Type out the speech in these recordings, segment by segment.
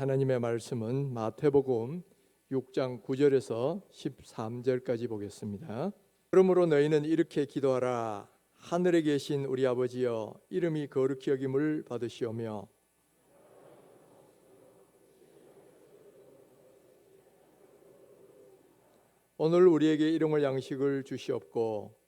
하나님의 말씀은 마태복음 6장 9절에서 13절까지 보겠습니다. 그러므로 너희는 이렇게 기도하라. 하늘에 계신 우리 아버지여, 이름이 거룩히 여김을 받으시오며 오늘 우리에게 일용할 양식을 주시옵고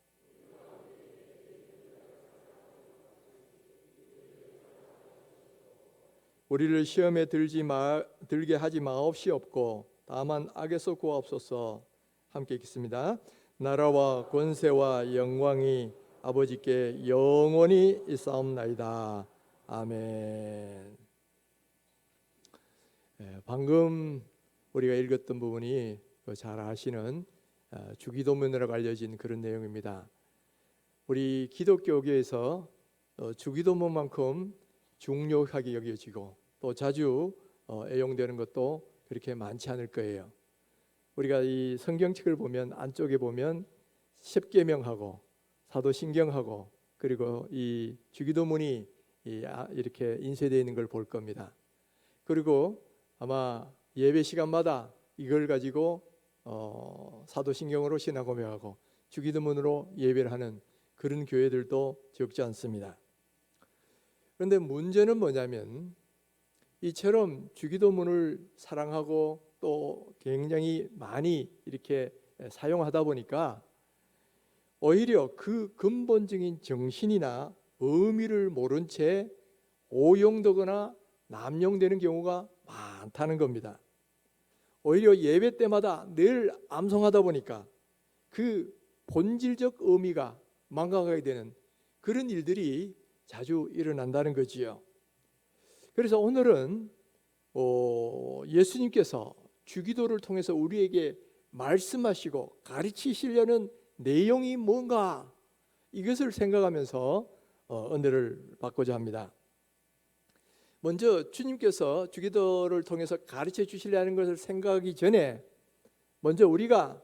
우리를 시험에 들게 하지 마옵시옵고 다만 악에서 구하옵소서. 함께 읽겠습니다. 나라와 권세와 영광이 아버지께 영원히 있사옵나이다. 아멘. 방금 우리가 읽었던 부분이 잘 아시는 주기도문이라고 알려진 그런 내용입니다. 우리 기독교계에서 주기도문만큼 중요하게 여겨지고 또 자주 애용되는 것도 그렇게 많지 않을 거예요. 우리가 이 성경책을 보면 안쪽에 보면 십계명하고 사도신경하고 그리고 이 주기도문이 이렇게 인쇄되어 있는 걸 볼 겁니다. 그리고 아마 예배 시간마다 이걸 가지고 사도신경으로 신앙 고백하고 주기도문으로 예배를 하는 그런 교회들도 적지 않습니다. 그런데 문제는 뭐냐면 이처럼 주기도문을 사랑하고 또 굉장히 많이 이렇게 사용하다 보니까 오히려 그 근본적인 정신이나 의미를 모른 채 오용되거나 남용되는 경우가 많다는 겁니다. 오히려 예배 때마다 늘 암송하다 보니까 그 본질적 의미가 망가가게 되는 그런 일들이 자주 일어난다는 거지요. 그래서 오늘은 예수님께서 주기도를 통해서 우리에게 말씀하시고 가르치시려는 내용이 뭔가 이것을 생각하면서 은혜를 받고자 합니다. 먼저 주님께서 주기도를 통해서 가르쳐 주시려는 것을 생각하기 전에 먼저 우리가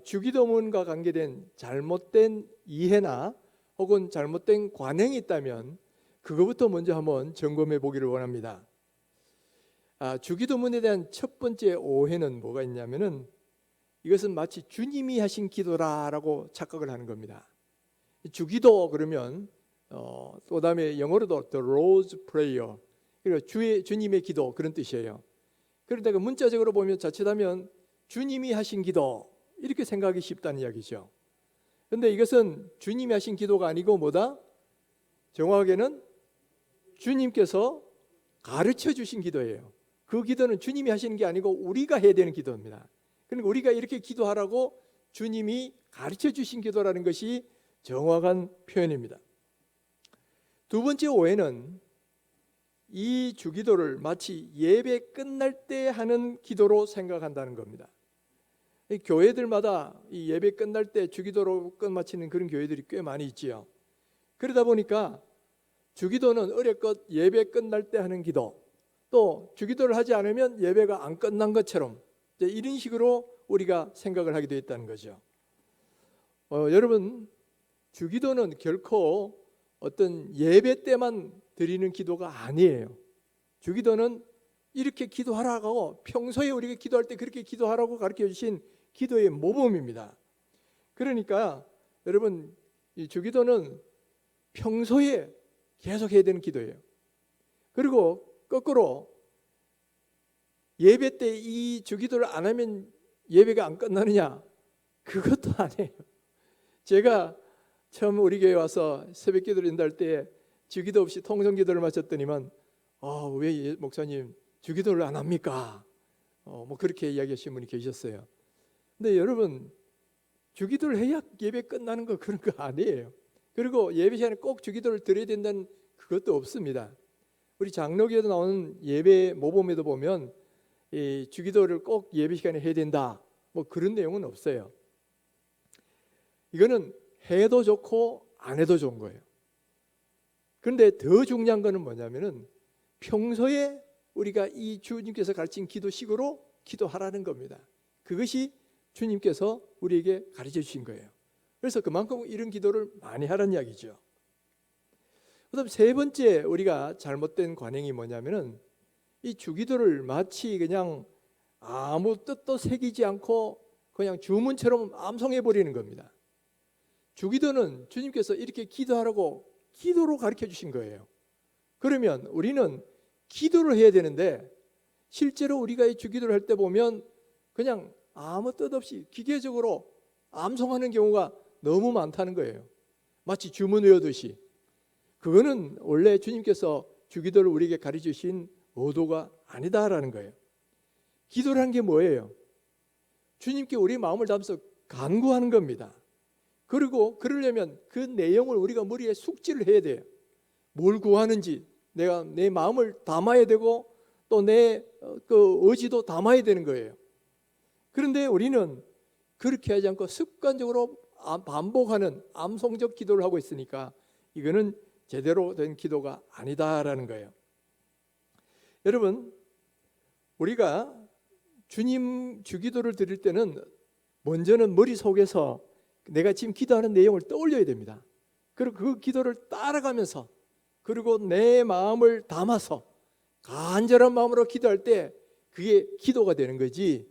주기도문과 관계된 잘못된 이해나 혹은 잘못된 관행이 있다면 그것부터 먼저 한번 점검해 보기를 원합니다. 주기도문에 대한 첫 번째 오해는 뭐가 있냐면은 이것은 마치 주님이 하신 기도라라고 착각을 하는 겁니다. 주기도 그러면 또 다음에 영어로도 The Lord's Prayer, 그리고 주님의 기도 그런 뜻이에요. 그런데 그 문자적으로 보면 자칫하면 주님이 하신 기도 이렇게 생각하기 쉽다는 이야기죠. 그런데 이것은 주님이 하신 기도가 아니고 뭐다? 정확하게는 주님께서 가르쳐 주신 기도예요. 그 기도는 주님이 하시는 게 아니고 우리가 해야 되는 기도입니다. 그러니까 우리가 이렇게 기도하라고 주님이 가르쳐 주신 기도라는 것이 정확한 표현입니다. 두 번째 오해는 이 주기도를 마치 예배 끝날 때 하는 기도로 생각한다는 겁니다. 교회들마다 이 예배 끝날 때 주기도로 끝마치는 그런 교회들이 꽤 많이 있지요. 그러다 보니까 주기도는 어렵것 예배 끝날 때 하는 기도, 또 주기도를 하지 않으면 예배가 안 끝난 것처럼 이런 식으로 우리가 생각을 하게 되어 있다는 거죠. 여러분, 주기도는 결코 어떤 예배 때만 드리는 기도가 아니에요. 주기도는 이렇게 기도하라고 평소에 우리가 기도할 때 그렇게 기도하라고 가르쳐 주신 기도의 모범입니다. 그러니까 여러분, 이 주기도는 평소에 계속 해야 되는 기도예요. 그리고 거꾸로 예배 때 이 주기도를 안 하면 예배가 안 끝나느냐? 그것도 아니에요. 제가 처음 우리 교회 와서 새벽 기도를 인도할 때 주기도 없이 통성 기도를 마쳤더니만 왜 목사님 주기도를 안 합니까? 뭐 그렇게 이야기하시는 분이 계셨어요. 근데 여러분, 주기도를 해야 예배 끝나는 거 그런 거 아니에요. 그리고 예배 시간에 꼭 주기도를 드려야 된다는 그것도 없습니다. 우리 장로교에도 나오는 예배 모범에도 보면 이 주기도를 꼭 예배 시간에 해야 된다 뭐 그런 내용은 없어요. 이거는 해도 좋고 안 해도 좋은 거예요. 그런데 더 중요한 거는 뭐냐면은 평소에 우리가 이 주님께서 가르친 기도식으로 기도하라는 겁니다. 그것이 주님께서 우리에게 가르쳐 주신 거예요. 그래서 그만큼 이런 기도를 많이 하라는 이야기죠. 그다음 세 번째 우리가 잘못된 관행이 뭐냐면은 이 주기도를 마치 그냥 아무 뜻도 새기지 않고 그냥 주문처럼 암송해 버리는 겁니다. 주기도는 주님께서 이렇게 기도하라고 기도로 가르쳐 주신 거예요. 그러면 우리는 기도를 해야 되는데 실제로 우리가 이 주기도를 할 때 보면 그냥 아무 뜻 없이 기계적으로 암송하는 경우가 너무 많다는 거예요. 마치 주문 외우듯이. 그거는 원래 주님께서 주기도를 우리에게 가르쳐 주신 의도가 아니다라는 거예요. 기도라는 게 뭐예요? 주님께 우리 마음을 담아서 간구하는 겁니다. 그리고 그러려면 그 내용을 우리가 머리에 숙지를 해야 돼요. 뭘 구하는지 내가 내 마음을 담아야 되고 또 내 그 의지도 담아야 되는 거예요. 그런데 우리는 그렇게 하지 않고 습관적으로 반복하는 암송적 기도를 하고 있으니까 이거는 제대로 된 기도가 아니다라는 거예요. 여러분, 우리가 주님 주기도를 드릴 때는 먼저는 머릿속에서 내가 지금 기도하는 내용을 떠올려야 됩니다. 그리고 그 기도를 따라가면서 그리고 내 마음을 담아서 간절한 마음으로 기도할 때 그게 기도가 되는 거지,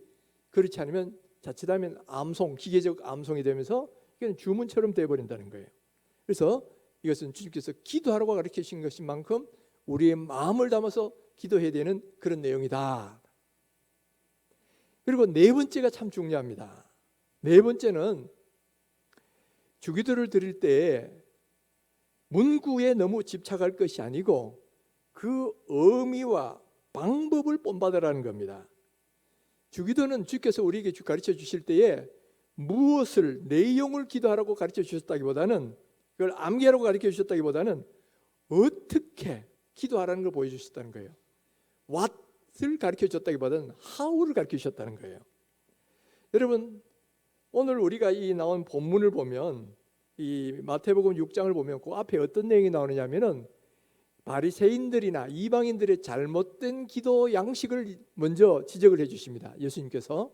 그렇지 않으면 자칫하면 암송, 기계적 암송이 되면서 이건 주문처럼 되어버린다는 거예요. 그래서 이것은 주님께서 기도하라고 가르쳐 주신 것인 만큼 우리의 마음을 담아서 기도해야 되는 그런 내용이다. 그리고 네 번째가 참 중요합니다. 네 번째는 주기도를 드릴 때 문구에 너무 집착할 것이 아니고 그 의미와 방법을 본받으라는 겁니다. 주기도는 주께서 우리에게 가르쳐 주실 때에 무엇을, 내용을 기도하라고 가르쳐 주셨다기보다는, 그걸 암기하라고 가르쳐 주셨다기보다는 어떻게 기도하라는 걸 보여주셨다는 거예요. what을 가르쳐 주셨다기보다는 how를 가르쳐 주셨다는 거예요. 여러분, 오늘 우리가 이 나온 본문을 보면, 이 마태복음 6장을 보면 그 앞에 어떤 내용이 나오느냐면은 바리새인들이나 이방인들의 잘못된 기도 양식을 먼저 지적을 해 주십니다. 예수님께서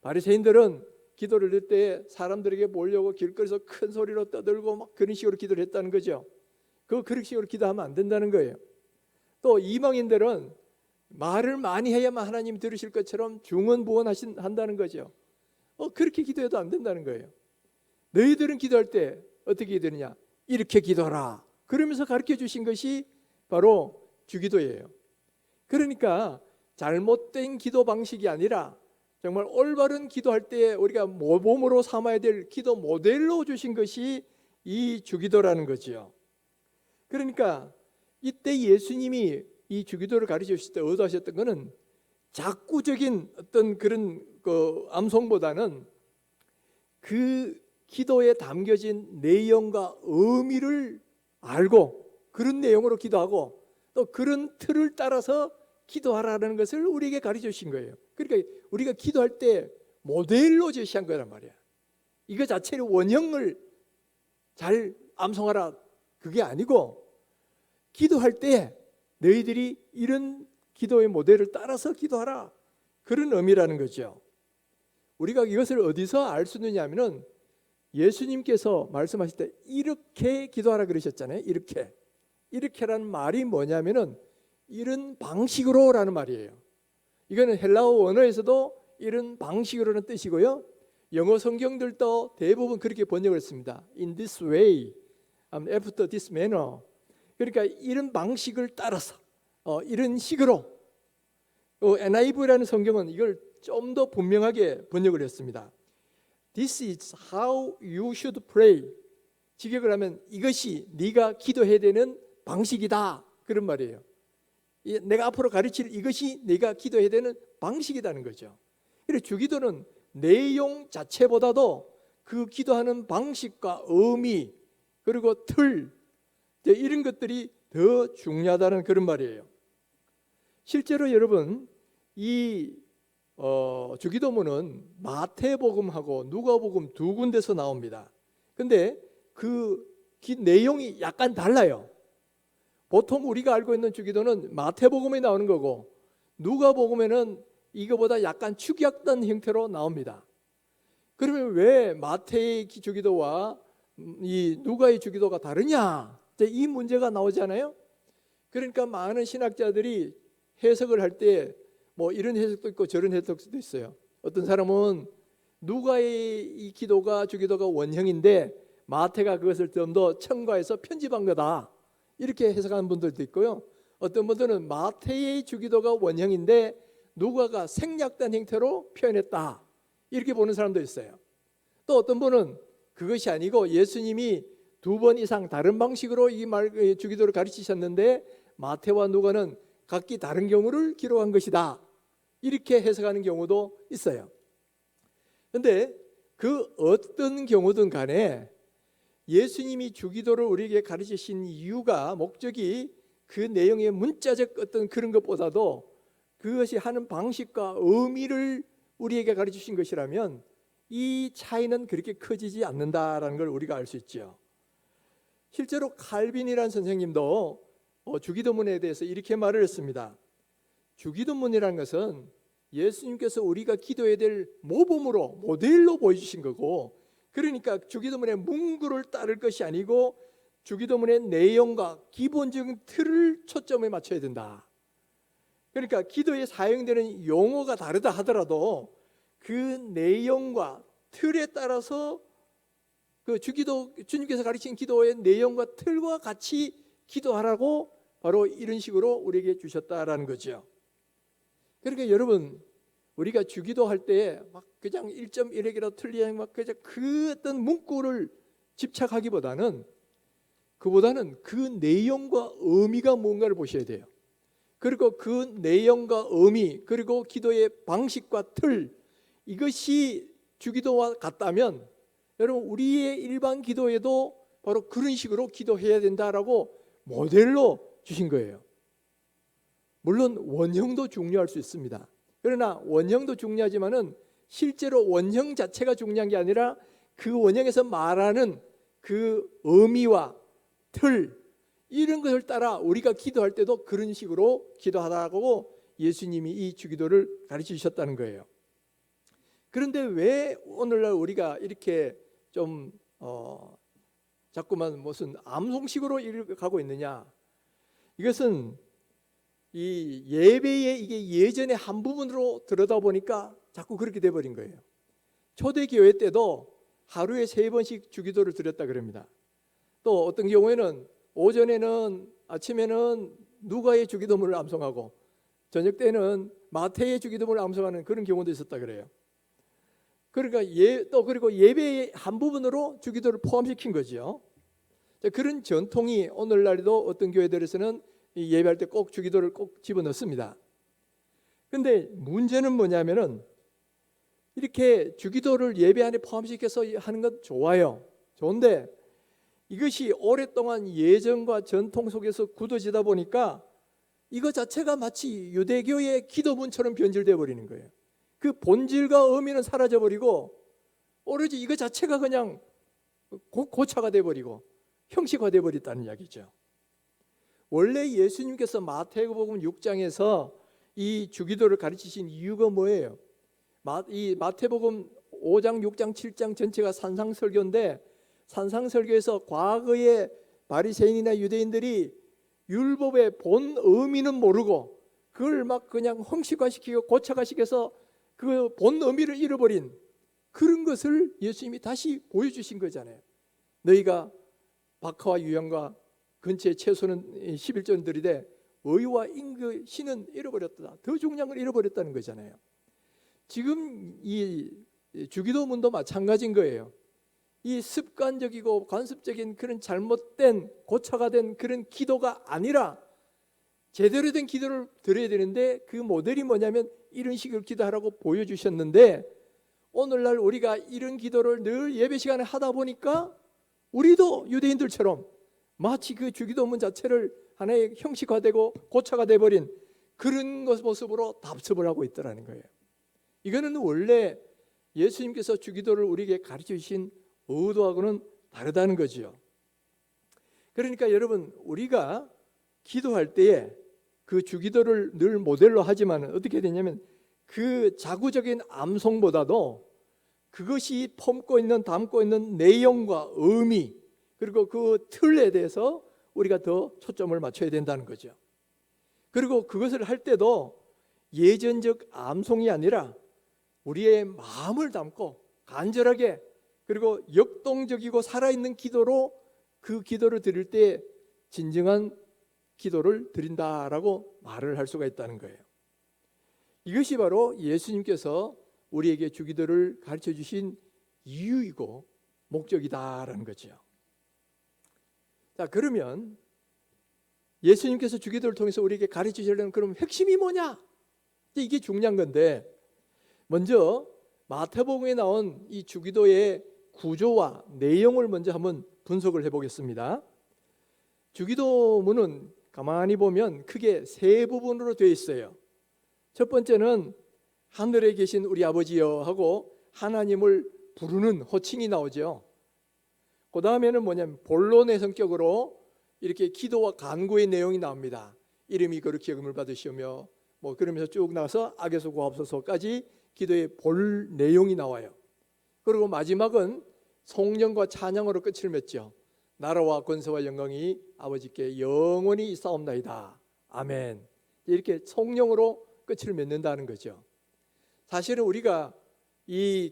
바리새인들은 기도를 할 때 사람들에게 보려고 길거리에서 큰 소리로 떠들고 막 그런 식으로 기도를 했다는 거죠. 그런 식으로 기도하면 안 된다는 거예요. 또 이방인들은 말을 많이 해야만 하나님 들으실 것처럼 중언부언한다는 거죠. 그렇게 기도해도 안 된다는 거예요. 너희들은 기도할 때 어떻게 되느냐? 이렇게 기도하라. 그러면서 가르쳐 주신 것이 바로 주기도예요. 그러니까 잘못된 기도 방식이 아니라 정말 올바른 기도할 때 우리가 모범으로 삼아야 될 기도 모델로 주신 것이 이 주기도라는 거죠. 그러니까 이때 예수님이 이 주기도를 가르쳐 주실 때 의도하셨던 것은 작구적인 어떤 그런 암송보다는 그 기도에 담겨진 내용과 의미를 알고 그런 내용으로 기도하고 또 그런 틀을 따라서 기도하라는 것을 우리에게 가르쳐 주신 거예요. 그러니까 우리가 기도할 때 모델로 제시한 거란 말이야. 이거 자체를 원형을 잘 암송하라 그게 아니고, 기도할 때 너희들이 이런 기도의 모델을 따라서 기도하라, 그런 의미라는 거죠. 우리가 이것을 어디서 알 수 있느냐면은 예수님께서 말씀하실 때 이렇게 기도하라 그러셨잖아요. 이렇게라는 말이 뭐냐면은 이런 방식으로라는 말이에요. 이거는 헬라어 원어에서도 이런 방식으로는 뜻이고요. 영어 성경들도 대부분 그렇게 번역을 했습니다. In this way, after this manner. 그러니까 이런 방식을 따라서, 이런 식으로. NIV라는 성경은 이걸 좀 더 분명하게 번역을 했습니다. This is how you should pray. 직역을 하면 이것이 네가 기도해야 되는 방식이다, 그런 말이에요. 내가 앞으로 가르칠 이것이 네가 기도해야 되는 방식이라는 거죠. 그래서 주기도는 내용 자체보다도 그 기도하는 방식과 의미 그리고 틀, 이런 것들이 더 중요하다는 그런 말이에요. 실제로 여러분, 이 주기도문은 마태복음하고 누가복음 두 군데서 나옵니다. 근데 그 내용이 약간 달라요. 보통 우리가 알고 있는 주기도는 마태복음에 나오는 거고 누가복음에는 이거보다 약간 축약된 형태로 나옵니다. 그러면 왜 마태의 주기도와 이 누가의 주기도가 다르냐? 이 문제가 나오잖아요. 그러니까 많은 신학자들이 해석을 할 때 뭐 이런 해석도 있고 저런 해석도 있어요. 어떤 사람은 누가의 이 기도가 주기도가 원형인데 마태가 그것을 좀 더 첨가해서 편집한 거다, 이렇게 해석하는 분들도 있고요. 어떤 분들은 마태의 주기도가 원형인데 누가가 생략된 형태로 표현했다, 이렇게 보는 사람도 있어요. 또 어떤 분은 그것이 아니고 예수님이 2번 이상 다른 방식으로 이 주기도를 가르치셨는데 마태와 누가는 각기 다른 경우를 기록한 것이다, 이렇게 해석하는 경우도 있어요. 그런데 그 어떤 경우든 간에 예수님이 주기도를 우리에게 가르치신 이유가, 목적이 그 내용의 문자적 어떤 그런 것보다도 그것이 하는 방식과 의미를 우리에게 가르치신 것이라면 이 차이는 그렇게 커지지 않는다라는 걸 우리가 알 수 있죠. 실제로 칼빈이라는 선생님도 주기도문에 대해서 이렇게 말을 했습니다. 주기도문이라는 것은 예수님께서 우리가 기도해야 될 모범으로, 모델로 보여주신 거고, 그러니까 주기도문의 문구를 따를 것이 아니고 주기도문의 내용과 기본적인 틀을 초점에 맞춰야 된다. 그러니까 기도에 사용되는 용어가 다르다 하더라도 그 내용과 틀에 따라서 그 주기도, 주님께서 가르친 기도의 내용과 틀과 같이 기도하라고 바로 이런 식으로 우리에게 주셨다라는 거죠. 그러니까 여러분, 우리가 주기도할 때 막 그냥 1.1핵이라도 틀리면 막 그냥 그 어떤 문구를 집착하기보다는 그 내용과 의미가 뭔가를 보셔야 돼요. 그리고 그 내용과 의미, 그리고 기도의 방식과 틀, 이것이 주기도와 같다면 여러분, 우리의 일반 기도에도 바로 그런 식으로 기도해야 된다라고 모델로 주신 거예요. 물론 원형도 중요할 수 있습니다. 그러나 원형도 중요하지만은 실제로 원형 자체가 중요한 게 아니라 그 원형에서 말하는 그 의미와 틀, 이런 것을 따라 우리가 기도할 때도 그런 식으로 기도하라고 예수님이 이 주기도를 가르쳐 주셨다는 거예요. 그런데 왜 오늘날 우리가 이렇게 좀 자꾸만 무슨 암송식으로 가고 있느냐? 이것은 이 예배의 이게 예전의 한 부분으로 들여다보니까 자꾸 그렇게 돼버린 거예요. 초대교회 때도 하루에 3번씩 주기도를 드렸다 그럽니다. 또 어떤 경우에는 오전에는, 아침에는 누가의 주기도문을 암송하고 저녁 때는 마태의 주기도문을 암송하는 그런 경우도 있었다 그래요. 그러니까 그리고 예배의 한 부분으로 주기도를 포함시킨 거죠. 그런 전통이 오늘날에도 어떤 교회들에서는 예배할 때 꼭 주기도를 꼭 집어넣습니다. 그런데 문제는 뭐냐면은 이렇게 주기도를 예배 안에 포함시켜서 하는 건 좋아요. 좋은데 이것이 오랫동안 예전과 전통 속에서 굳어지다 보니까 이거 자체가 마치 유대교의 기도문처럼 변질되어 버리는 거예요. 그 본질과 의미는 사라져 버리고 오로지 이거 자체가 그냥 고차가 돼 버리고 형식화돼 버렸다는 이야기죠. 원래 예수님께서 마태복음 6장에서 이 주기도를 가르치신 이유가 뭐예요? 이 마태복음 5장, 6장, 7장 전체가 산상설교인데 산상설교에서 과거의 바리새인이나 유대인들이 율법의 본 의미는 모르고 그걸 막 그냥 형식화시키고 고차화시켜서 그 본 의미를 잃어버린 그런 것을 예수님이 다시 보여주신 거잖아요. 너희가 박하와 유향과 근처에 채소는 11전 들이되 의와 인그 신은 잃어버렸다. 더 중요한 걸 잃어버렸다는 거잖아요. 지금 이 주기도문도 마찬가지인 거예요. 이 습관적이고 관습적인 그런 잘못된 고차가 된 그런 기도가 아니라 제대로 된 기도를 드려야 되는데 그 모델이 뭐냐면 이런 식으로 기도하라고 보여주셨는데 오늘날 우리가 이런 기도를 늘 예배 시간에 하다 보니까 우리도 유대인들처럼 마치 그 주기도문 자체를 하나의 형식화되고 고차가 돼버린 그런 모습으로 답습을 하고 있더라는 거예요. 이거는 원래 예수님께서 주기도를 우리에게 가르쳐 주신 의도하고는 다르다는 거죠. 그러니까 여러분, 우리가 기도할 때에 그 주기도를 늘 모델로 하지만 어떻게 되냐면 그 자구적인 암송보다도 그것이 담고 있는 내용과 의미 그리고 그 틀에 대해서 우리가 더 초점을 맞춰야 된다는 거죠. 그리고 그것을 할 때도 예전적 암송이 아니라 우리의 마음을 담고 간절하게, 그리고 역동적이고 살아있는 기도로 그 기도를 드릴 때 진정한 기도를 드린다라고 말을 할 수가 있다는 거예요. 이것이 바로 예수님께서 우리에게 주기도를 가르쳐 주신 이유이고 목적이다라는 거죠. 자, 그러면 예수님께서 주기도를 통해서 우리에게 가르쳐 주시려는 그럼 핵심이 뭐냐? 이게 중요한 건데, 먼저 마태복음에 나온 이 주기도의 구조와 내용을 먼저 한번 분석을 해보겠습니다. 주기도문은 가만히 보면 크게 세 부분으로 되어 있어요. 첫 번째는 하늘에 계신 우리 아버지여 하고 하나님을 부르는 호칭이 나오죠. 그 다음에는 뭐냐면 본론의 성격으로 이렇게 기도와 간구의 내용이 나옵니다. 이름이 거룩히 여김을 받으시오며 뭐 그러면서 쭉 나가서 악에서 구하옵소서까지 기도의 볼 내용이 나와요. 그리고 마지막은 성령과 찬양으로 끝을 맺죠. 나라와 권세와 영광이 아버지께 영원히 있사옵나이다. 아멘. 이렇게 성령으로 끝을 맺는다는 거죠. 사실은 우리가 이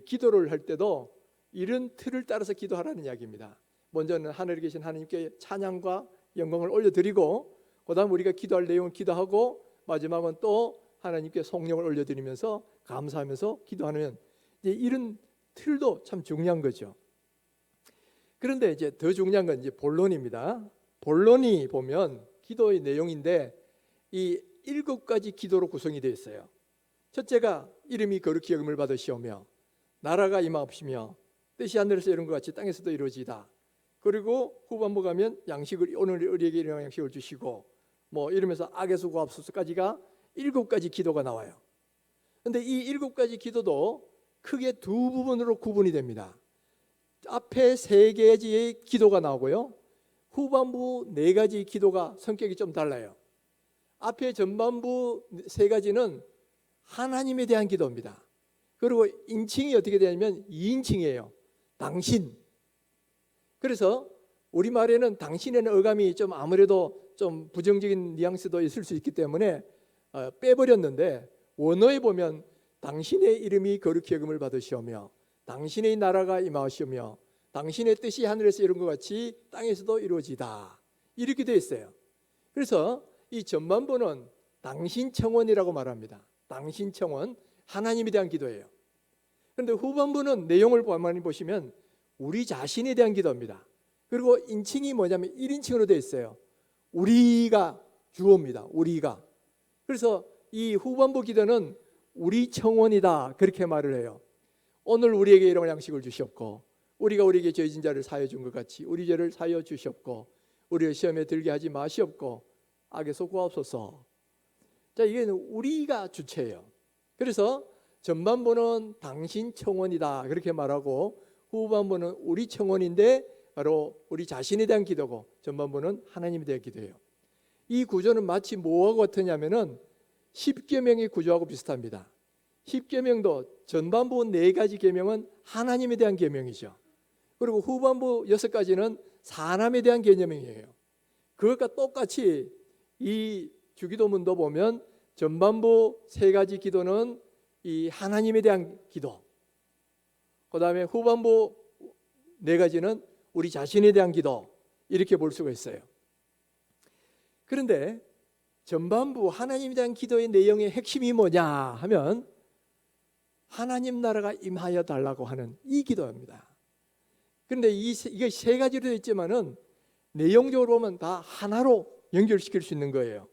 기도를 할 때도 이런 틀을 따라서 기도하라는 이야기입니다. 먼저는 하늘에 계신 하나님께 찬양과 영광을 올려드리고, 그다음 우리가 기도할 내용을 기도하고, 마지막은 또 하나님께 성령을 올려드리면서 감사하면서 기도하면, 이제 이런 틀도 참 중요한 거죠. 그런데 이제 더 중요한 건 이제 본론입니다. 본론이 보면 기도의 내용인데 이 7가지 기도로 구성이 되어 있어요. 첫째가 이름이 거룩히 여김을 받으시오며 나라가 임하옵시며 뜻이 하늘에서 이룬 것 같이 땅에서도 이루어지이다. 그리고 후반부 가면 양식을 오늘 우리에게 일용할 양식을 주시고 뭐 이러면서 악에서 구하옵소서까지가 7가지 기도가 나와요. 그런데 이 7가지 기도도 크게 두 부분으로 구분이 됩니다. 앞에 3가지의 기도가 나오고요, 후반부 4가지 기도가 성격이 좀 달라요. 앞에 전반부 3가지는 하나님에 대한 기도입니다. 그리고 인칭이 어떻게 되냐면 2인칭이에요. 당신. 그래서 우리말에는 당신에는 어감이 좀 아무래도 좀 부정적인 뉘앙스도 있을 수 있기 때문에 빼버렸는데, 원어에 보면 당신의 이름이 거룩히 여김을 받으시오며 당신의 나라가 임하시오며 당신의 뜻이 하늘에서 이룬 것 같이 땅에서도 이루어지다, 이렇게 되어 있어요. 그래서 이 전반부는 당신 청원이라고 말합니다. 당신 청원, 하나님에 대한 기도예요. 그런데 후반부는 내용을 많이 보시면 우리 자신에 대한 기도입니다. 그리고 인칭이 뭐냐면 1인칭으로 되어 있어요. 우리가 주어입니다. 우리가. 그래서 이 후반부 기도는 우리 청원이다, 그렇게 말을 해요. 오늘 우리에게 일용할 양식을 주시옵고 우리가 우리에게 죄진 자를 사하여 준 것 같이 우리 죄를 사하여 주시옵고 우리를 시험에 들게 하지 마시옵고 악에서 구하옵소서. 자, 이게 우리가 주체예요. 그래서 전반부는 당신 청원이다, 그렇게 말하고 후반부는 우리 청원인데 바로 우리 자신에 대한 기도고 전반부는 하나님에 대한 기도예요. 이 구조는 마치 뭐하고 같으냐면은 십계명의 구조하고 비슷합니다. 십계명도 전반부 4가지 계명은 하나님에 대한 계명이죠. 그리고 후반부 6가지는 사람에 대한 개념이에요. 그것과 똑같이 이 주기도문도 보면 전반부 3가지 기도는 이 하나님에 대한 기도, 그 다음에 후반부 4가지는 우리 자신에 대한 기도, 이렇게 볼 수가 있어요. 그런데 전반부 하나님에 대한 기도의 내용의 핵심이 뭐냐 하면 하나님 나라가 임하여 달라고 하는 이 기도입니다. 그런데 이게 3가지로 되어 있지만은 내용적으로 보면 다 하나로 연결시킬 수 있는 거예요.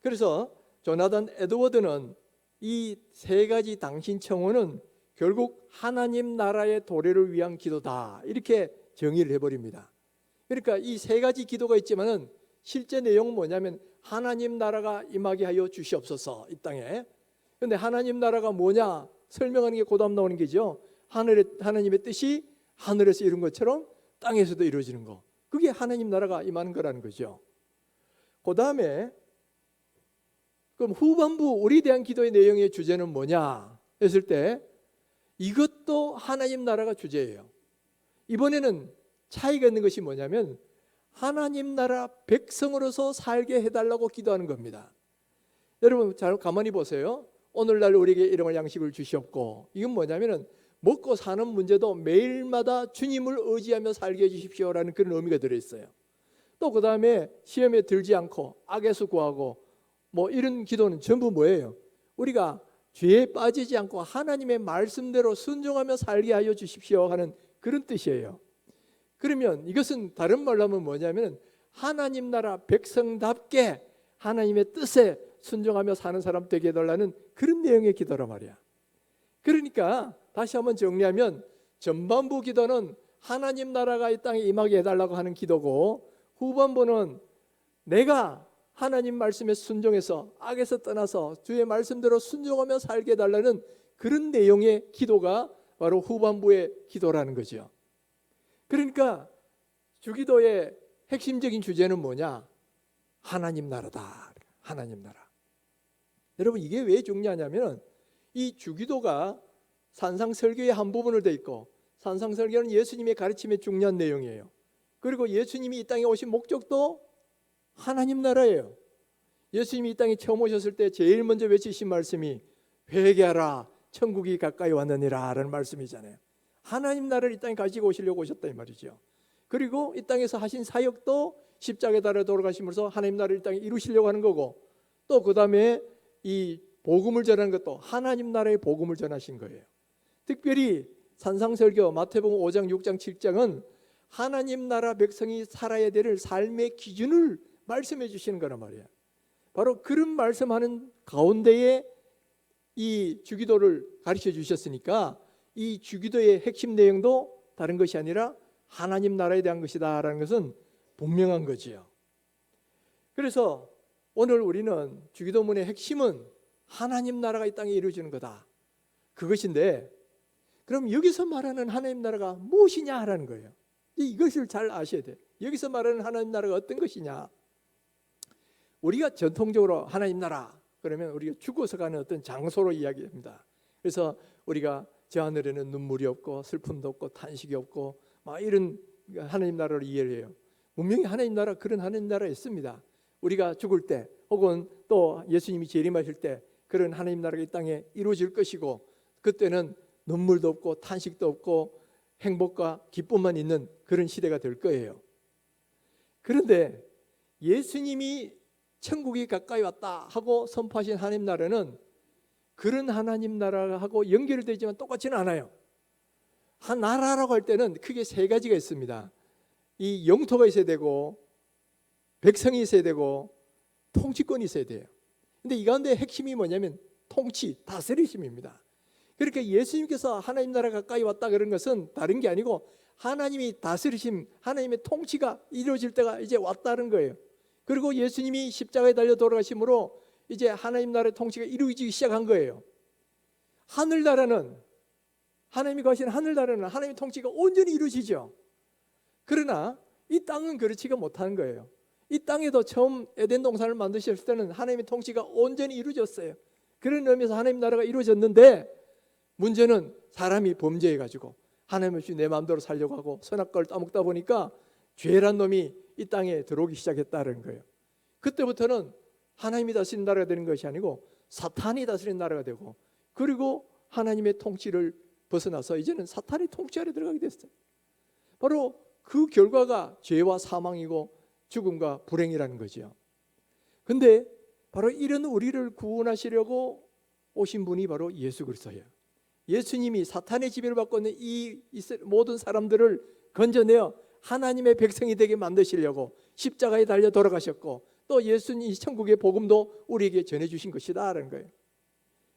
그래서 조나단 에드워드는 이 3가지 당신 청원은 결국 하나님 나라의 도래를 위한 기도다, 이렇게 정의를 해버립니다. 그러니까 이 3가지 기도가 있지만은 실제 내용은 뭐냐면 하나님 나라가 임하게 하여 주시옵소서, 이 땅에. 그런데 하나님 나라가 뭐냐 설명하는 게 고담 나오는 게죠. 하나님의 뜻이 하늘에서 이룬 것처럼 땅에서도 이루어지는 거, 그게 하나님 나라가 임하는 거라는 거죠. 그 다음에 그럼 후반부 우리에 대한 기도의 내용의 주제는 뭐냐 했을 때 이것도 하나님 나라가 주제예요. 이번에는 차이가 있는 것이 뭐냐면 하나님 나라 백성으로서 살게 해달라고 기도하는 겁니다. 여러분 잘 가만히 보세요. 오늘날 우리에게 일용할 양식을 주시옵고, 이건 뭐냐면은 먹고 사는 문제도 매일마다 주님을 의지하며 살게 해주십시오라는 그런 의미가 들어있어요. 또 그 다음에 시험에 들지 않고 악에서 구하고, 뭐 이런 기도는 전부 뭐예요? 우리가 죄에 빠지지 않고 하나님의 말씀대로 순종하며 살게 하여 주십시오 하는 그런 뜻이에요. 그러면 이것은 다른 말로 하면 뭐냐면 하나님 나라 백성답게 하나님의 뜻에 순종하며 사는 사람 되게 해달라는 그런 내용의 기도란 말이야. 그러니까 다시 한번 정리하면 전반부 기도는 하나님 나라가 이 땅에 임하게 해달라고 하는 기도고, 후반부는 내가 하나님 말씀에 순종해서 악에서 떠나서 주의 말씀대로 순종하며 살게 해달라는 그런 내용의 기도가 바로 후반부의 기도라는 거죠. 그러니까 주기도의 핵심적인 주제는 뭐냐? 하나님 나라다. 하나님 나라. 여러분 이게 왜 중요하냐면 이 주기도가 산상설교의 한 부분을 돼 있고, 산상설교는 예수님의 가르침의 중요한 내용이에요. 그리고 예수님이 이 땅에 오신 목적도 하나님 나라예요. 예수님이 이 땅에 처음 오셨을 때 제일 먼저 외치신 말씀이 회개하라 천국이 가까이 왔느니라 라는 말씀이잖아요. 하나님 나라를 이 땅에 가지고 오시려고 오셨다 이 말이죠. 그리고 이 땅에서 하신 사역도 십자가에 달아 돌아가시면서 하나님 나라를 이 땅에 이루시려고 하는 거고, 또 그 다음에 이 복음을 전하는 것도 하나님 나라의 복음을 전하신 거예요. 특별히 산상설교 마태복음 5장 6장 7장은 하나님 나라 백성이 살아야 될 삶의 기준을 말씀해 주시는 거란 말이에요. 바로 그런 말씀하는 가운데에 이 주기도를 가르쳐 주셨으니까 이 주기도의 핵심 내용도 다른 것이 아니라 하나님 나라에 대한 것이다 라는 것은 분명한 거지요. 그래서 오늘 우리는 주기도문의 핵심은 하나님 나라가 이 땅에 이루어지는 거다, 그것인데, 그럼 여기서 말하는 하나님 나라가 무엇이냐 하라는 거예요. 이것을 잘 아셔야 돼요. 여기서 말하는 하나님 나라가 어떤 것이냐. 우리가 전통적으로 하나님 나라 그러면 우리가 죽어서 가는 어떤 장소로 이야기합니다. 그래서 우리가 저 하늘에는 눈물이 없고 슬픔도 없고 탄식이 없고 막 이런 하나님 나라를 이해를 해요. 분명히 하나님 나라, 그런 하나님 나라 있습니다. 우리가 죽을 때 혹은 또 예수님이 재림하실 때 그런 하나님 나라가 이 땅에 이루어질 것이고, 그때는 눈물도 없고 탄식도 없고 행복과 기쁨만 있는 그런 시대가 될 거예요. 그런데 예수님이 천국이 가까이 왔다 하고 선포하신 하나님 나라는 그런 하나님 나라하고 연결되지만 똑같지는 않아요. 한 나라라고 할 때는 크게 세 가지가 있습니다. 이 영토가 있어야 되고, 백성이 있어야 되고, 통치권이 있어야 돼요. 근데 이 가운데 핵심이 뭐냐면 통치, 다스리심입니다. 그러니까 예수님께서 하나님 나라 가까이 왔다 그런 것은 다른 게 아니고 하나님이 다스리심, 하나님의 통치가 이루어질 때가 이제 왔다는 거예요. 그리고 예수님이 십자가에 달려 돌아가심으로 이제 하나님 나라의 통치가 이루어지기 시작한 거예요. 하늘나라는, 하나님이 거하시는 하늘나라는 하나님의 통치가 온전히 이루어지죠. 그러나 이 땅은 그렇지가 못한 거예요. 이 땅에도 처음 에덴 동산을 만드셨을 때는 하나님의 통치가 온전히 이루어졌어요. 그런 의미에서 하나님 나라가 이루어졌는데, 문제는 사람이 범죄해가지고 하나님 없이 내 마음대로 살려고 하고 선악과를 따먹다 보니까 죄란 놈이 이 땅에 들어오기 시작했다는 거예요. 그때부터는 하나님이 다스리는 나라가 되는 것이 아니고 사탄이 다스리는 나라가 되고, 그리고 하나님의 통치를 벗어나서 이제는 사탄의 통치 아래 들어가게 됐어요. 바로 그 결과가 죄와 사망이고 죽음과 불행이라는 거죠. 근데 바로 이런 우리를 구원하시려고 오신 분이 바로 예수 그리스도예요. 예수님이 사탄의 지배를 받고 있는 이 모든 사람들을 건져내어 하나님의 백성이 되게 만드시려고 십자가에 달려 돌아가셨고, 또 예수님이 천국의 복음도 우리에게 전해주신 것이다 라는 거예요.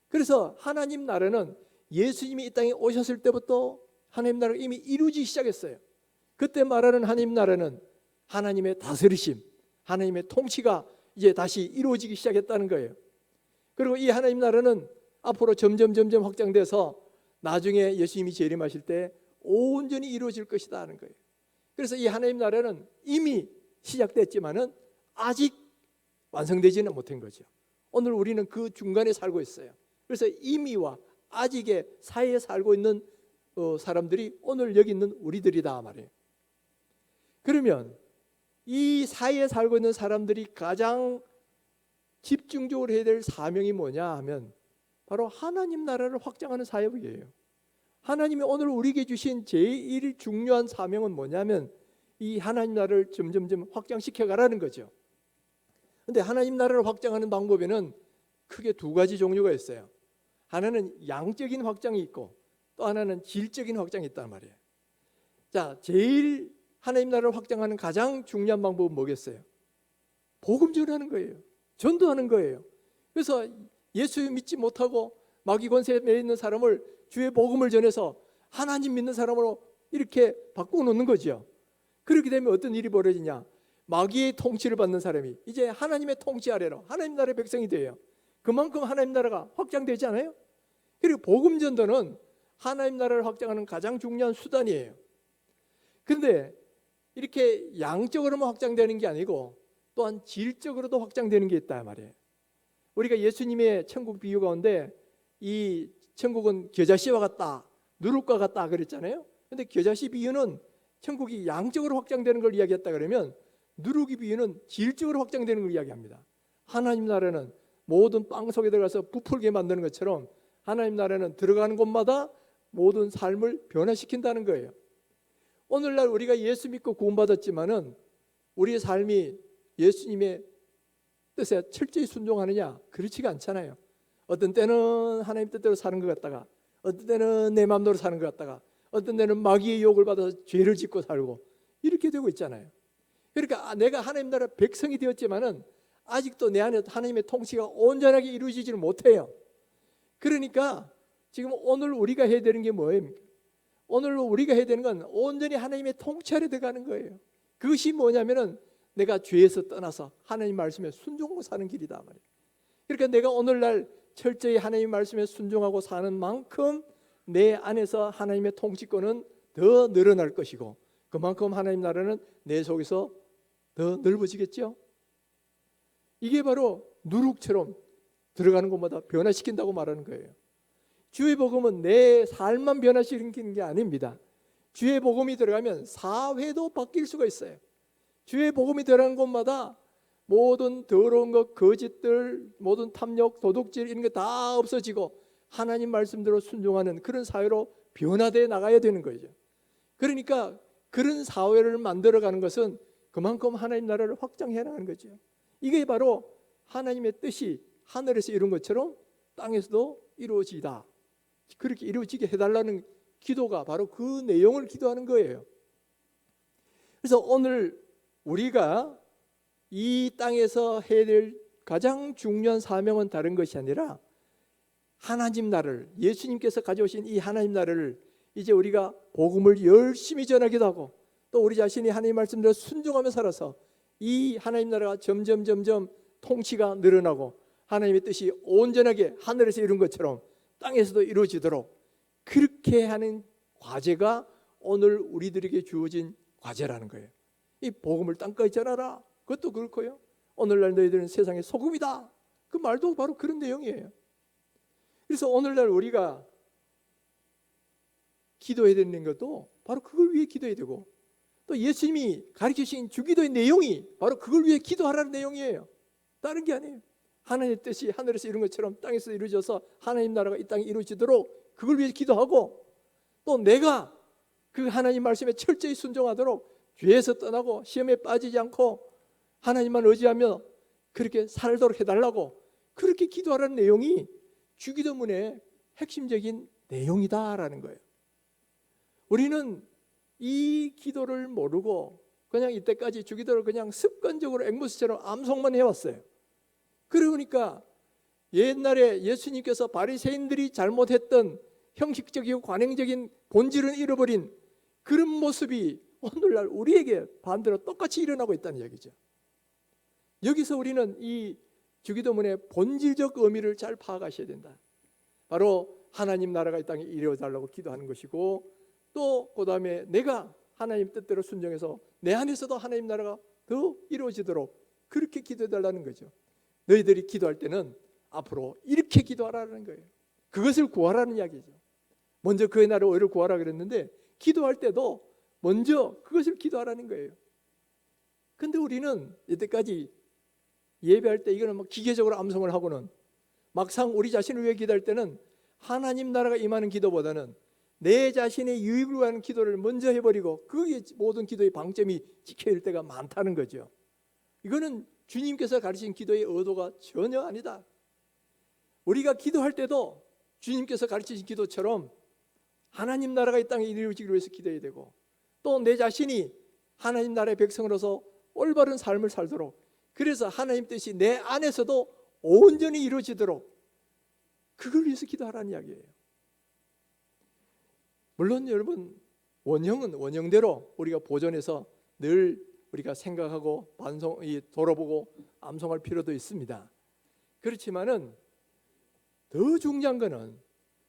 그래서 하나님 나라는 예수님이 이 땅에 오셨을 때부터 하나님 나라가 이미 이루어지기 시작했어요. 그때 말하는 하나님 나라는 하나님의 다스리심, 하나님의 통치가 이제 다시 이루어지기 시작했다는 거예요. 그리고 이 하나님 나라는 앞으로 점점 확장돼서 나중에 예수님이 재림하실 때 온전히 이루어질 것이다 하는 거예요. 그래서 이 하나님 나라는 이미 시작됐지만은 아직 완성되지는 못한 거죠. 오늘 우리는 그 중간에 살고 있어요. 그래서 이미와 아직의 사이에 살고 있는 사람들이 오늘 여기 있는 우리들이다 말이에요. 그러면 이 사회에 살고 있는 사람들이 가장 집중적으로 해야 될 사명이 뭐냐 하면 바로 하나님 나라를 확장하는 사역이에요. 하나님이 오늘 우리에게 주신 제일 중요한 사명은 뭐냐면 이 하나님 나라를 점점점 확장시켜 가라는 거죠. 그런데 하나님 나라를 확장하는 방법에는 크게 두 가지 종류가 있어요. 하나는 양적인 확장이 있고 또 하나는 질적인 확장이 있단 말이에요. 자, 제일 하나님 나라를 확장하는 가장 중요한 방법은 뭐겠어요? 복음 전하는 거예요. 전도하는 거예요. 그래서 예수 믿지 못하고 마귀 권세에 매여 있는 사람을 주의 복음을 전해서 하나님 믿는 사람으로 이렇게 바꿔놓는 거죠. 그렇게 되면 어떤 일이 벌어지냐? 마귀의 통치를 받는 사람이 이제 하나님의 통치 아래로 하나님 나라의 백성이 돼요. 그만큼 하나님 나라가 확장되지 않아요? 그리고 복음 전도는 하나님 나라를 확장하는 가장 중요한 수단이에요. 그런데 이렇게 양적으로만 확장되는 게 아니고 또한 질적으로도 확장되는 게 있다 말이에요. 우리가 예수님의 천국 비유 가운데 이 천국은 겨자씨와 같다, 누룩과 같다 그랬잖아요. 그런데 겨자씨 비유는 천국이 양적으로 확장되는 걸 이야기했다 그러면 누룩이 비유는 질적으로 확장되는 걸 이야기합니다. 하나님 나라는 모든 빵 속에 들어가서 부풀게 만드는 것처럼 하나님 나라는 들어가는 곳마다 모든 삶을 변화시킨다는 거예요. 오늘날 우리가 예수 믿고 구원받았지만은 우리의 삶이 예수님의 뜻에 철저히 순종하느냐? 그렇지가 않잖아요. 어떤 때는 하나님 뜻대로 사는 것 같다가 어떤 때는 내 마음대로 사는 것 같다가 어떤 때는 마귀의 유혹을 받아서 죄를 짓고 살고 이렇게 되고 있잖아요. 그러니까 내가 하나님 나라 백성이 되었지만은 아직도 내 안에 하나님의 통치가 온전하게 이루어지지를 못해요. 그러니까 지금 오늘 우리가 해야 되는 게 뭐예요? 오늘 우리가 해야 되는 건 온전히 하나님의 통치 아래 들어가는 거예요. 그것이 뭐냐면은 내가 죄에서 떠나서 하나님 말씀에 순종하고 사는 길이다 말이에요. 그러니까 내가 오늘날 철저히 하나님 말씀에 순종하고 사는 만큼 내 안에서 하나님의 통치권은 더 늘어날 것이고 그만큼 하나님 나라는 내 속에서 더 넓어지겠죠. 이게 바로 누룩처럼 들어가는 곳마다 변화시킨다고 말하는 거예요. 주의 복음은 내 삶만 변화시키는 게 아닙니다. 주의 복음이 들어가면 사회도 바뀔 수가 있어요. 주의 복음이 들어가는 곳마다 모든 더러운 것, 거짓들, 모든 탐욕, 도둑질 이런 게 다 없어지고 하나님 말씀대로 순종하는 그런 사회로 변화되어 나가야 되는 거죠. 그러니까 그런 사회를 만들어가는 것은 그만큼 하나님 나라를 확장해 나가는 거죠. 이게 바로 하나님의 뜻이 하늘에서 이룬 것처럼 땅에서도 이루어지다. 그렇게 이루어지게 해달라는 기도가 바로 그 내용을 기도하는 거예요. 그래서 오늘 우리가 이 땅에서 해야 될 가장 중요한 사명은 다른 것이 아니라 하나님 나라를, 예수님께서 가져오신 이 하나님 나라를 이제 우리가 복음을 열심히 전하기도 하고 또 우리 자신이 하나님 말씀대로 순종하며 살아서 이 하나님 나라가 점점 통치가 늘어나고 하나님의 뜻이 온전하게 하늘에서 이룬 것처럼 땅에서도 이루어지도록 그렇게 하는 과제가 오늘 우리들에게 주어진 과제라는 거예요. 이 복음을 땅까지 전하라. 그것도 그렇고요. 오늘날 너희들은 세상의 소금이다. 그 말도 바로 그런 내용이에요. 그래서 오늘날 우리가 기도해야 되는 것도 바로 그걸 위해 기도해야 되고 또 예수님이 가르치신 주기도의 내용이 바로 그걸 위해 기도하라는 내용이에요. 다른 게 아니에요. 하나님의 뜻이 하늘에서 이룬 것처럼 땅에서 이루어져서 하나님 나라가 이 땅에 이루어지도록 그걸 위해 기도하고 또 내가 그 하나님 말씀에 철저히 순종하도록 죄에서 떠나고 시험에 빠지지 않고 하나님만 의지하며 그렇게 살도록 해달라고 그렇게 기도하라는 내용이 주기도문의 핵심적인 내용이다라는 거예요. 우리는 이 기도를 모르고 그냥 이때까지 주기도를 그냥 습관적으로 앵무새처럼 암송만 해왔어요. 그러니까 옛날에 예수님께서 바리새인들이 잘못했던 형식적이고 관행적인 본질을 잃어버린 그런 모습이 오늘날 우리에게 반대로 똑같이 일어나고 있다는 얘기죠. 여기서 우리는 이 주기도문의 본질적 의미를 잘 파악하셔야 된다. 바로 하나님 나라가 이 땅에 이루어달라고 기도하는 것이고 또 그 다음에 내가 하나님 뜻대로 순종해서 내 안에서도 하나님 나라가 더 이루어지도록 그렇게 기도해달라는 거죠. 너희들이 기도할 때는 앞으로 이렇게 기도하라는 거예요. 그것을 구하라는 이야기죠. 먼저 그의 나라와 의를 구하라 그랬는데 기도할 때도 먼저 그것을 기도하라는 거예요. 근데 우리는 이때까지 예배할 때 이거는 막 기계적으로 암송을 하고는 막상 우리 자신을 위해 기도할 때는 하나님 나라가 임하는 기도보다는 내 자신의 유익을 위한 기도를 먼저 해버리고 그게 모든 기도의 방점이 찍혀질 때가 많다는 거죠. 이거는 주님께서 가르친 기도의 의도가 전혀 아니다. 우리가 기도할 때도 주님께서 가르치신 기도처럼 하나님 나라가 이 땅에 이루어지기 위해서 기도해야 되고, 또 내 자신이 하나님 나라의 백성으로서 올바른 삶을 살도록, 그래서 하나님 뜻이 내 안에서도 온전히 이루어지도록 그걸 위해서 기도하라는 이야기예요. 물론 여러분, 원형은 원형대로 우리가 보존해서 늘 우리가 생각하고 돌아보고 암송할 필요도 있습니다. 그렇지만은 더 중요한 것은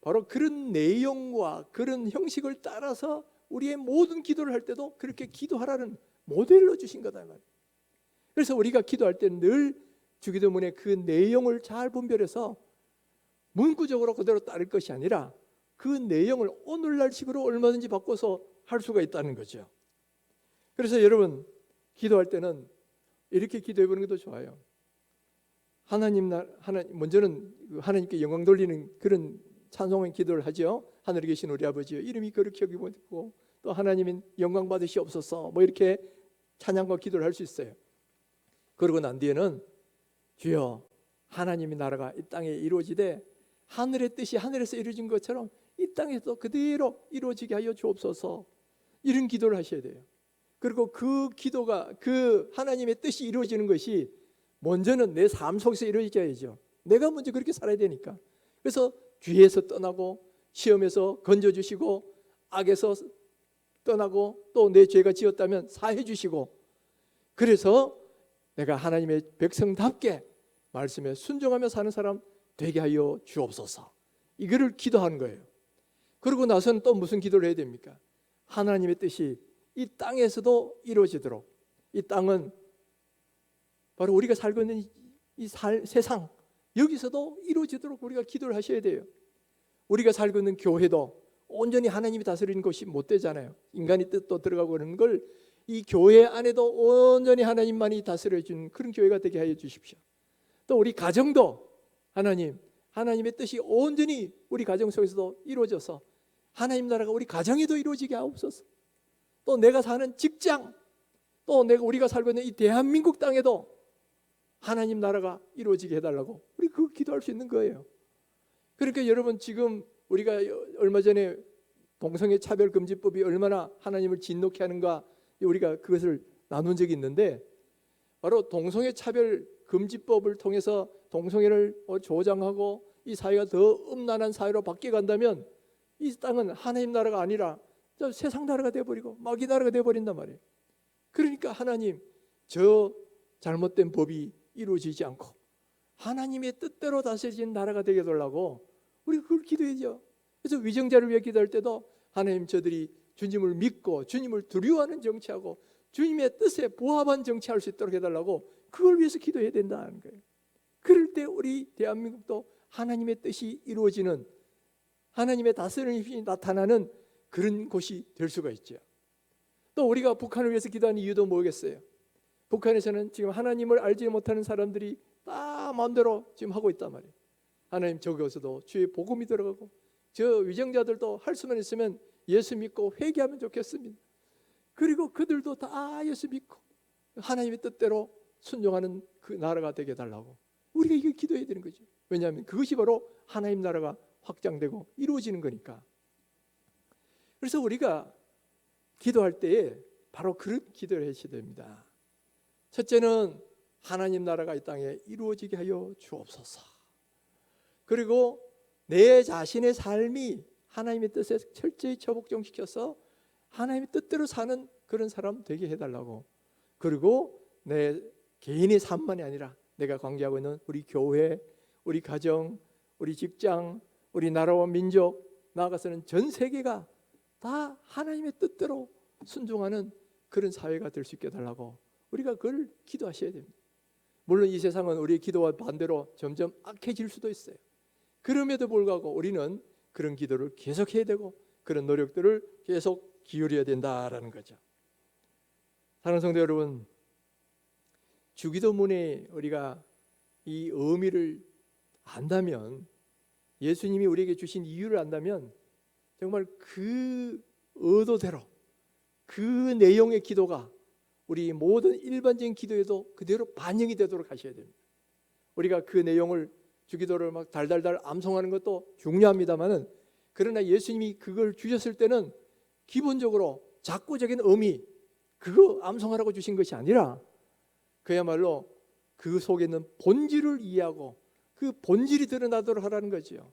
바로 그런 내용과 그런 형식을 따라서 우리의 모든 기도를 할 때도 그렇게 기도하라는 모델로 주신 거다 말이에요. 그래서 우리가 기도할 때는 늘 주기도문의 그 내용을 잘 분별해서 문구적으로 그대로 따를 것이 아니라 그 내용을 오늘날식으로 얼마든지 바꿔서 할 수가 있다는 거죠. 그래서 여러분, 기도할 때는 이렇게 기도해 보는 것도 좋아요. 하나님 먼저는 하나님께 영광 돌리는 그런 찬송의 기도를 하죠. 하늘에 계신 우리 아버지여, 이름이 거룩히 여기고 또 하나님인 영광 받으시옵소서, 뭐 이렇게 찬양과 기도를 할 수 있어요. 그러고 난 뒤에는 주여, 하나님의 나라가 이 땅에 이루어지되 하늘의 뜻이 하늘에서 이루어진 것처럼 이 땅에서 그대로 이루어지게 하여 주옵소서, 이런 기도를 하셔야 돼요. 그리고 그 기도가, 그 하나님의 뜻이 이루어지는 것이 먼저는 내 삶 속에서 이루어져야죠. 내가 먼저 그렇게 살아야 되니까. 그래서 죄에서 떠나고 시험에서 건져주시고 악에서 떠나고 또 내 죄가 지었다면 사해 주시고, 그래서 내가 하나님의 백성답게 말씀에 순종하며 사는 사람 되게 하여 주옵소서, 이거를 기도하는 거예요. 그러고 나서는 또 무슨 기도를 해야 됩니까? 하나님의 뜻이 이 땅에서도 이루어지도록, 이 땅은 바로 우리가 살고 있는 이 세상, 여기서도 이루어지도록 우리가 기도를 하셔야 돼요. 우리가 살고 있는 교회도 온전히 하나님이 다스리는 것이 못 되잖아요. 인간의 뜻도 들어가고 그러는 걸 이 교회 안에도 온전히 하나님만이 다스려주는 그런 교회가 되게 하여 주십시오. 또 우리 가정도 하나님의 뜻이 온전히 우리 가정 속에서도 이루어져서 하나님 나라가 우리 가정에도 이루어지게 하옵소서. 또 내가 사는 직장, 또 우리가 살고 있는 이 대한민국 땅에도 하나님 나라가 이루어지게 해달라고 우리 그 기도할 수 있는 거예요. 그러니까 여러분, 지금 우리가 얼마 전에 동성애 차별금지법이 얼마나 하나님을 진노케 하는가, 우리가 그것을 나눈 적이 있는데, 바로 동성애 차별금지법을 통해서 동성애를 조장하고 이 사회가 더 음란한 사회로 바뀌어간다면 이 땅은 하나님 나라가 아니라 세상 나라가 되어버리고 마귀 나라가 되어버린단 말이에요. 그러니까 하나님, 저 잘못된 법이 이루어지지 않고 하나님의 뜻대로 다스려진 나라가 되게 해달라고 우리가 그걸 기도해야죠. 그래서 위정자를 위해 기도할 때도 하나님, 저들이 주님을 믿고 주님을 두려워하는 정치하고 주님의 뜻에 부합한 정치할 수 있도록 해달라고 그걸 위해서 기도해야 된다는 거예요. 그럴 때 우리 대한민국도 하나님의 뜻이 이루어지는, 하나님의 다스리는 힘이 나타나는 그런 곳이 될 수가 있죠. 또 우리가 북한을 위해서 기도하는 이유도 뭐겠어요? 북한에서는 지금 하나님을 알지 못하는 사람들이 다 마음대로 지금 하고 있단 말이에요. 하나님, 저기서도 주의 복음이 들어가고 저 위정자들도 할 수만 있으면 예수 믿고 회개하면 좋겠습니다. 그리고 그들도 다 예수 믿고 하나님의 뜻대로 순종하는 그 나라가 되게 해달라고 우리가 이거 기도해야 되는 거죠. 왜냐하면 그것이 바로 하나님 나라가 확장되고 이루어지는 거니까. 그래서 우리가 기도할 때에 바로 그런 기도를 하셔야 됩니다. 첫째는 하나님 나라가 이 땅에 이루어지게 하여 주옵소서. 그리고 내 자신의 삶이 하나님의 뜻에 철저히 처복종시켜서 하나님의 뜻대로 사는 그런 사람 되게 해달라고. 그리고 내 개인의 삶만이 아니라 내가 관계하고 있는 우리 교회, 우리 가정, 우리 직장, 우리 나라와 민족, 나아가서는 전 세계가 다 하나님의 뜻대로 순종하는 그런 사회가 될 수 있게 해달라고 우리가 그걸 기도하셔야 됩니다. 물론 이 세상은 우리의 기도와 반대로 점점 악해질 수도 있어요. 그럼에도 불구하고 우리는 그런 기도를 계속해야 되고 그런 노력들을 계속 기울여야 된다라는 거죠. 사랑하는 성도 여러분, 주기도문에 우리가 이 의미를 안다면, 예수님이 우리에게 주신 이유를 안다면 정말 그 의도대로 그 내용의 기도가 우리 모든 일반적인 기도에도 그대로 반영이 되도록 하셔야 됩니다. 우리가 그 내용을 주기도를 막 달달달 암송하는 것도 중요합니다만은, 그러나 예수님이 그걸 주셨을 때는 기본적으로 작고적인 의미, 그거 암송하라고 주신 것이 아니라 그야말로 그 속에 있는 본질을 이해하고 그 본질이 드러나도록 하라는 거죠.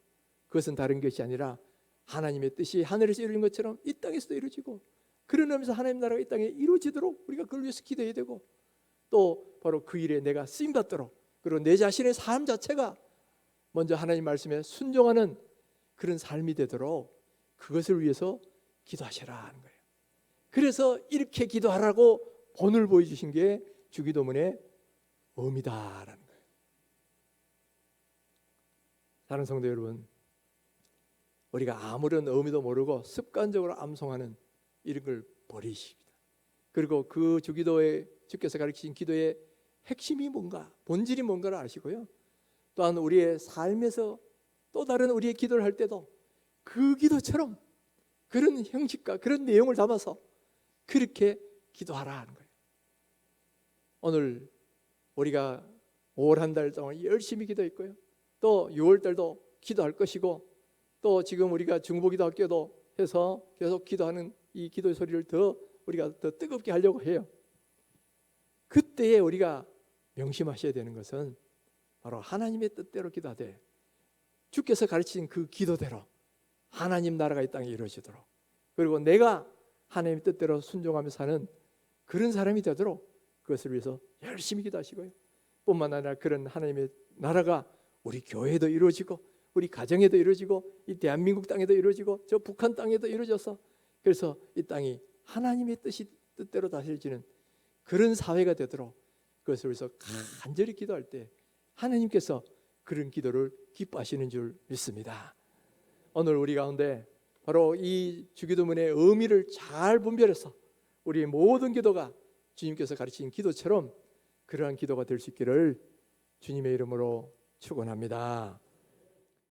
그것은 다른 것이 아니라 하나님의 뜻이 하늘에서 이루어진 것처럼 이 땅에서도 이루어지고, 그런 의미에서 하나님 나라가 이 땅에 이루어지도록 우리가 그걸 위해서 기도해야 되고, 또 바로 그 일에 내가 쓰임받도록, 그리고 내 자신의 삶 자체가 먼저 하나님 말씀에 순종하는 그런 삶이 되도록 그것을 위해서 기도하시라 하는 거예요. 그래서 이렇게 기도하라고 본을 보여주신 게 주기도문의 의미다라는 거예요. 사랑하는 성도 여러분, 우리가 아무런 의미도 모르고 습관적으로 암송하는 이런 걸 버리십니다. 그리고 그 주기도에 주께서 가르치신 기도의 핵심이 뭔가, 본질이 뭔가를 아시고요. 또한 우리의 삶에서 또 다른 우리의 기도를 할 때도 그 기도처럼 그런 형식과 그런 내용을 담아서 그렇게 기도하라 하는 거예요. 오늘 우리가 5월 한 달 동안 열심히 기도했고요. 또 6월 달도 기도할 것이고, 또 지금 우리가 중보기도 학교도 해서 계속 기도하는 이 기도의 소리를 더 우리가 더 뜨겁게 하려고 해요. 그때에 우리가 명심하셔야 되는 것은 바로 하나님의 뜻대로 기도하되 주께서 가르치신 그 기도대로 하나님 나라가 이 땅에 이루어지도록, 그리고 내가 하나님의 뜻대로 순종하며 사는 그런 사람이 되도록 그것을 위해서 열심히 기도하시고요. 뿐만 아니라 그런 하나님의 나라가 우리 교회에도 이루어지고 우리 가정에도 이루어지고 이 대한민국 땅에도 이루어지고 저 북한 땅에도 이루어져서, 그래서 이 땅이 하나님의 뜻대로 다스려지는 그런 사회가 되도록 그것을 위해서 간절히 기도할 때 하나님께서 그런 기도를 기뻐하시는 줄 믿습니다. 오늘 우리 가운데 바로 이 주기도문의 의미를 잘 분별해서 우리 모든 기도가 주님께서 가르친 기도처럼 그러한 기도가 될 수 있기를 주님의 이름으로 축원합니다.